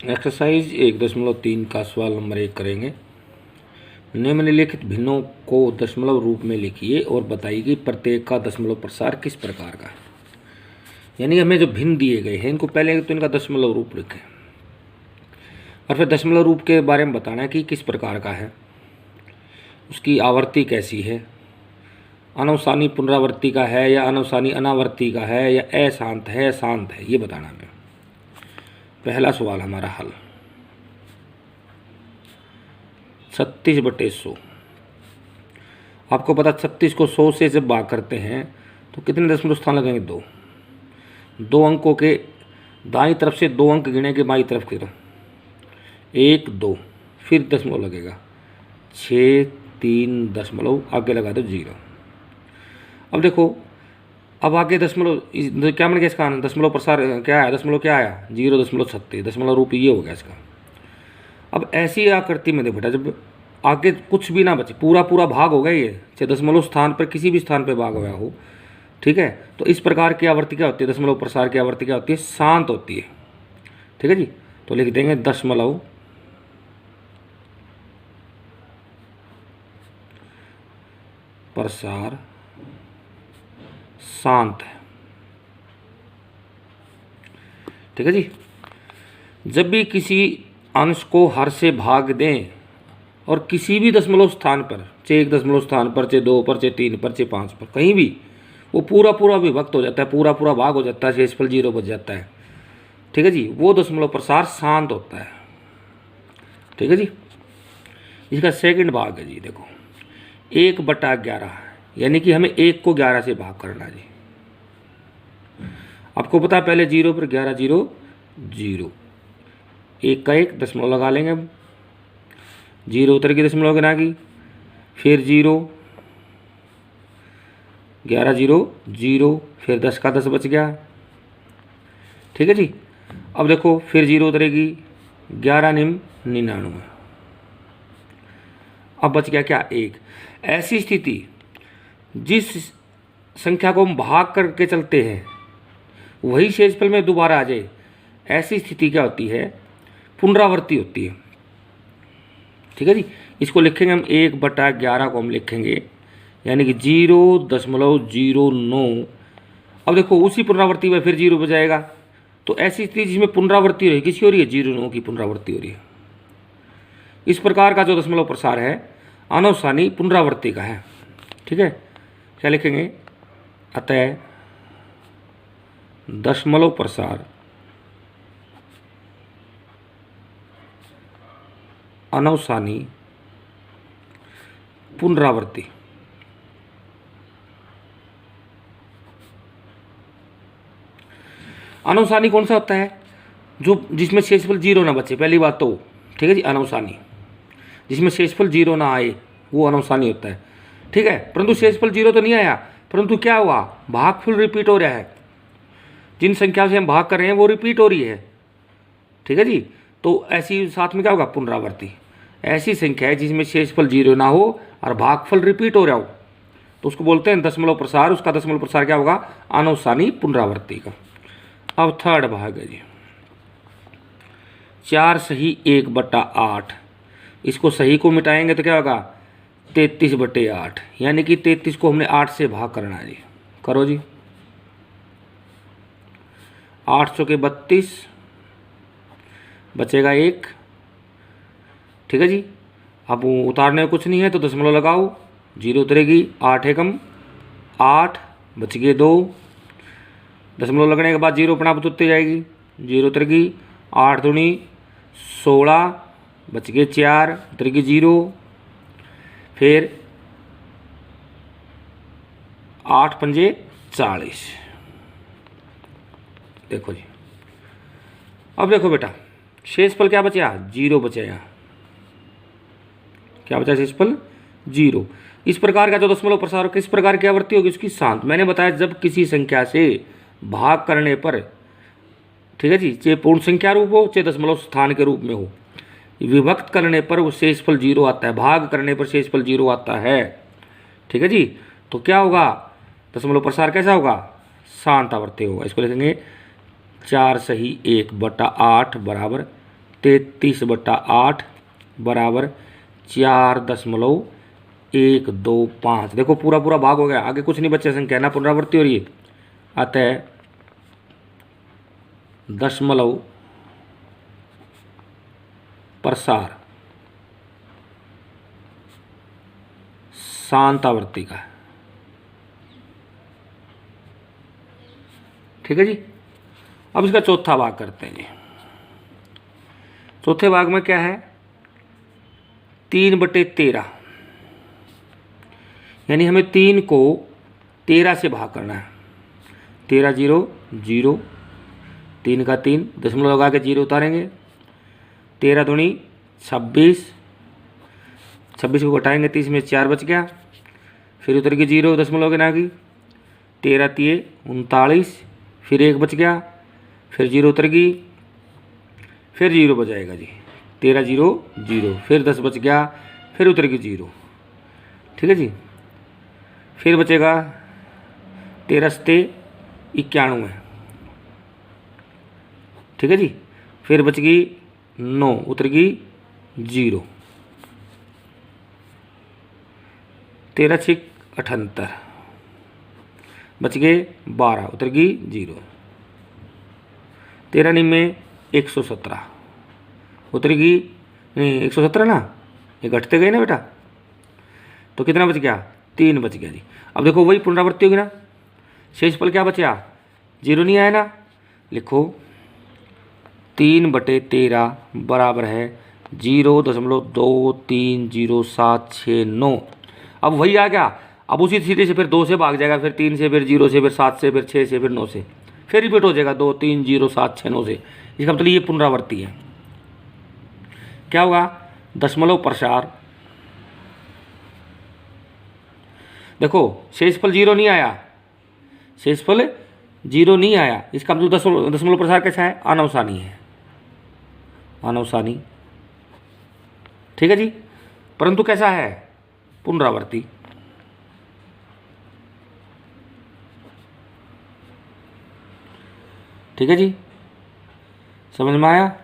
Exercise 1.3 का सवाल number 1 करेंगे। निम्नलिखित भिन्नों को दशमलव रूप में लिखिए और बताइए कि प्रत्येक का दशमलव प्रसार किस प्रकार का है। यानी हमें जो भिन्न दिए गए हैं इनको पहले तो इनका दशमलव रूप लिखें और फिर दशमलव रूप के बारे में बताना है कि किस प्रकार का है, उसकी आवृत्ति कैसी है, अनवसानी पुनरावृत्ति का है या अनवसानी अनावर्ती का है या अशांत है शांत है, ये बताना हमें। पहला सवाल हमारा हल 36/100। आपको पता 36 को 100 से जब भाग करते हैं तो कितने दशमलव स्थान लगेंगे? दो अंकों के दाईं तरफ से 2 अंक गिनेंगे, बाईं तरफ की तरफ 1 2, फिर दशमलव लगेगा 6 3 दशमलव आगे लगा दो 0। अब देखो, अब आगे दशमलव क्या बन गया इसका? दशमलव प्रसार क्या है? दशमलव क्या आया? 0.36। दशमलव रूप ये हो गया इसका। अब ऐसी आकृति में देखो बेटा, जब आगे कुछ भी ना बचे, पूरा पूरा भाग हो गया ये, चाहे दशमलव स्थान पर किसी भी स्थान पर भाग हुआ हो, ठीक है, तो इस प्रकार की आवृत्ति क्या होती है? दशमलव प्रसार की आवृत्ति क्या होती है? शांत होती है। ठीक है जी, तो लिख देंगे दशमलव प्रसार शांत है। ठीक है जी, जब भी किसी अंश को हर से भाग दें और किसी भी दशमलव स्थान पर, चाहे 1 दशमलव स्थान पर, चाहे 2 पर, चाहे 3 पर, चाहे 5 पर, कहीं भी वो पूरा पूरा विभक्त हो जाता है, पूरा पूरा भाग हो जाता है, शेषफल 0 बच जाता है। ठीक है जी, वो दशमलव प्रसार शांत होता है। ठीक है जी, इसका सेकंड भाग है जी, देखो 1/11, यानी कि हमें 1 को 11 से भाग करना है जी। आपको पता है पहले 0 पर 11 0 0, 1 का 1 दशमलव लगा लेंगे। अब 0 उतर की दशमलव गिना की, फिर 0 11 0 0, फिर 10 का 10 बच गया। ठीक है जी, अब देखो फिर 0 उतरेगी, 11 निम 99, अब बच गया क्या? 1। ऐसी स्थिति जिस संख्या को हम भाग करके चलते हैं वही शेषफल में दोबारा आ जाए, ऐसी स्थिति क्या होती है? पुनरावृत्ति होती है। ठीक है जी, इसको लिखेंगे हम 1/11 को हम लिखेंगे, यानी कि 0.09। अब देखो उसी पुनरावृत्ति में फिर 0 बजाएगा, तो ऐसी स्थिति जिसमें पुनरावृत्ति हो रही है, किसकी हो रही है? 0.9 की पुनरावृत्ति हो रही है। इस प्रकार का जो दशमलव प्रसार है अनवसानी पुनरावृत्ति का है। ठीक है, क्या लिखेंगे? अतः दशमलव प्रसार अनवसानी पुनरावृत्ति अनवसानी कौन सा होता है? जो जिसमें शेषफल 0 ना बचे, पहली बात तो। ठीक है जी, अनवसानी जिसमें शेषफल 0 ना आए वो अनवसानी होता है। ठीक है, परंतु शेषफल 0 तो नहीं आया, परंतु क्या हुआ? भागफल रिपीट हो रहा है। जिन संख्या से हम भाग कर रहे हैं वो रिपीट हो रही है। ठीक है जी, तो ऐसी साथ में क्या होगा? पुनरावृत्ति। ऐसी संख्या है जिसमें शेषफल 0 ना हो और भागफल रिपीट हो रहा हो, तो उसको बोलते हैं दशमलव प्रसार। उसका दशमलव प्रसार क्या होगा? अनवसानी पुनरावृत्ति का। अब थर्ड भाग है जी, 4 सही 1/8। इसको सही को मिटाएंगे तो क्या होगा? 33/8, यानी कि 33 को हमने 8 से भाग करना है जी। करो जी, 800 के 32 बचेगा 1। ठीक है जी, अब उतारने में कुछ नहीं है तो दशमलव लगाओ, 0 उतरेगी, 8 एकम 8, बच गए 2। दशमलव लगने के बाद 0 अपना आप उतरती जाएगी, 0 उतरेगी, 8 दूनी 16, बच गए 4, उतरेगी 0, फिर 8 पंजे 40। देखो जी, अब देखो बेटा शेषफल क्या बचा? 0 बचा। क्या बचा? शेषफल 0। इस प्रकार का जो दशमलव प्रसार किस प्रकार की आवृत्ति होगी? उसकी शांत। मैंने बताया जब किसी संख्या से भाग करने पर, ठीक है जी, चाहे पूर्ण संख्या रूप हो चाहे दशमलव स्थान के रूप में हो, विभक्त करने पर वो शेषफल 0 आता है, भाग करने पर शेषफल 0 आता है। ठीक है जी, तो क्या होगा? दशमलव प्रसार कैसा होगा? शांत आवृत्ति होगा। इसको लिखेंगे 4 सही 1/8 बराबर 33/8 बराबर 4.125। देखो पूरा पूरा भाग हो गया, आगे कुछ नहीं बच्चे, संख्या ना पुनरावृत्ति हो रही है। अतः दशमलव प्रसार शांतावर्ती का। ठीक है जी। अब इसका चौथा भाग करते हैं जी। चौथे भाग में क्या है, 3/13, यानी हमें 3 को 13 से भाग करना है। 13 0 0, 3 का 3, दशमलव लगा के 0 उतारेंगे। 13 दूनी 26, 26 को घटाएंगे 30 में 4 बच गया, फिर उतर के 0 दशमलव के ना की। 13 तिये 39, फिर 1 बच गया, फिर 0 उतर गई, फिर 0 बजाएगा जी। 13 0 0, फिर 10 बच गया, फिर उतर गई 0। ठीक है जी। फिर बचेगा 13 सते 91। ठीक है जी। फिर बच गई 9, उतर गई 0। 13 6 78, बच गए 12, उतर गई 0। 13 निन्यानवे 117, उतर गई नहीं 117 ना, ये घटते गए ना बेटा, तो कितना बच गया, 3 बच गया जी। अब देखो वही पुनरावृत्ति होगी ना, शेषफल क्या बचा, 0 नहीं आया ना, लिखो 3/13 बराबर है 0.2307669। अब वही आ गया, अब उसी सीधे से फिर 2 से भाग जाएगा, फिर 3 से, फिर 0 से, फिर 7 से, फिर 6 से, फिर 9 से, फिर रिपीट हो जाएगा 2307669 से। इसका मतलब ये पुनरावृत्ति है। क्या होगा, दशमलव प्रसार, देखो शेषफल 0 नहीं आया, शेषफल 0 नहीं आया, इसका मतलब दशमलव प्रसार कैसा है, अनवसानी है, अनवसानी। ठीक है जी। परंतु कैसा है, पुनरावृत्ति। ठीक है जी, समझ में आया।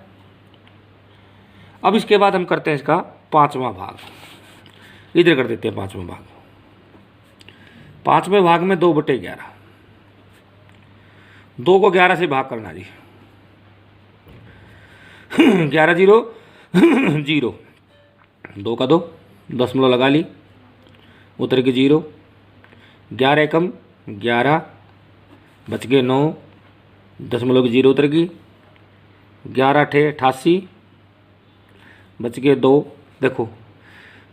अब इसके बाद हम करते हैं इसका 5वां भाग, इधर कर देते हैं 5वां भाग। 5वें भाग में 2/11, 2 को 11 से भाग करना जी। 11 0 0, 2 का 2, दशमलव लगा ली, उतर के 0। 11 एकम 11, बच गए 9, दशमलव की 0 उतर गई। 11 8 88, बच गए 2। देखो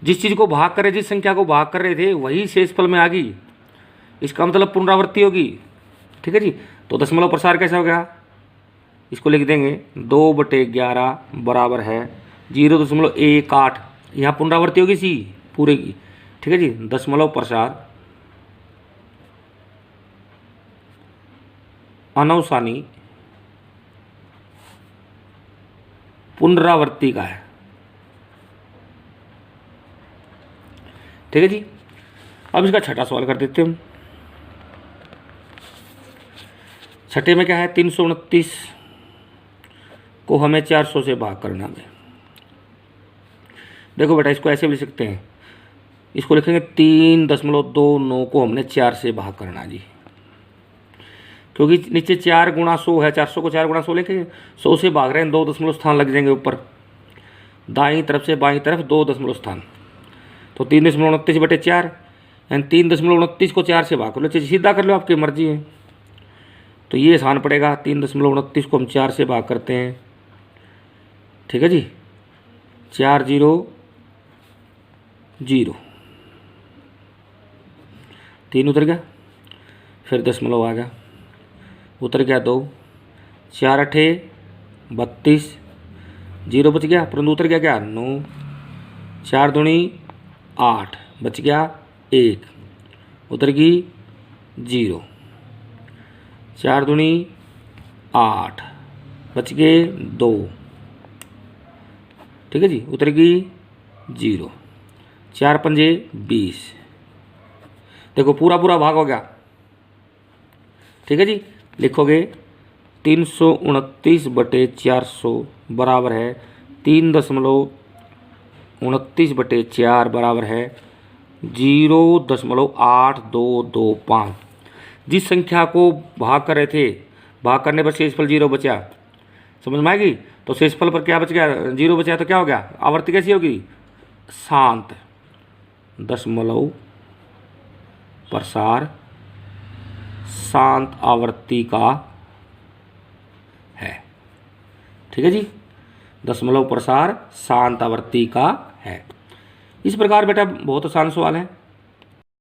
जिस चीज़ को भाग कर रहे, जिस संख्या को भाग कर रहे थे वही शेषफल में आ गई, इसका मतलब पुनरावृत्ति होगी। ठीक है जी। तो दशमलव प्रसार कैसा हो गया, इसको लिख देंगे 2/11 बराबर है 0.18, यहाँ पुनरावृत्ति होगी सी पूरे की। ठीक है जी। दशमलव प्रसार अनवसानी पुनरावृत्ति का है। ठीक है जी। अब इसका छठा सवाल कर देते हैं हम। छठे में क्या है, 329 को हमें 400 से भाग करना है। देखो बेटा इसको ऐसे भी लिख सकते हैं, इसको लिखेंगे 3.29 को हमने 4 से भाग करना जी, क्योंकि नीचे 4 गुणा 100 है, 400 को 4 गुणा 100 लिखेंगे, 100 से भाग रहे हैं, 2 दशमलव स्थान लग जाएंगे ऊपर, दाईं तरफ से बाईं तरफ 2 दशमलव स्थान, तो 3.29/4, यानी 3.29 को 4 से भाग कर लो, सीधा कर लो, आपकी मर्जी है। तो ये आसान पड़ेगा, 3.29 को हम 4 से भाग करते हैं। ठीक है जी। 4 0 0, 3 उतर गया, फिर दशमलव आ गया, उतर गया 2। 4 8 32, 0 बच गया, परंतु उतर गया क्या, 9। 4 दूनी 8, बच गया 1, उतर गई 0। 4 दूनी 8, बच गए 2। ठीक है जी। उतर गई 0। 4 पंजे 20, देखो पूरा पूरा भाग हो गया। ठीक है जी। लिखोगे 329/400 बराबर है 3.29/4 बराबर है 0.8225। जिस संख्या को भाग कर रहे थे, भाग करने पर शेषफल 0 बचा, समझ में आएगी। तो शेषफल पर क्या बच गया, 0 बचा, तो क्या हो गया, आवृत्ति कैसी होगी, शांत दशमलव प्रसार शांत आवृत्ति का है। ठीक है जी, दशमलव प्रसार शांत आवृत्ति का है। इस प्रकार बेटा बहुत आसान सवाल है।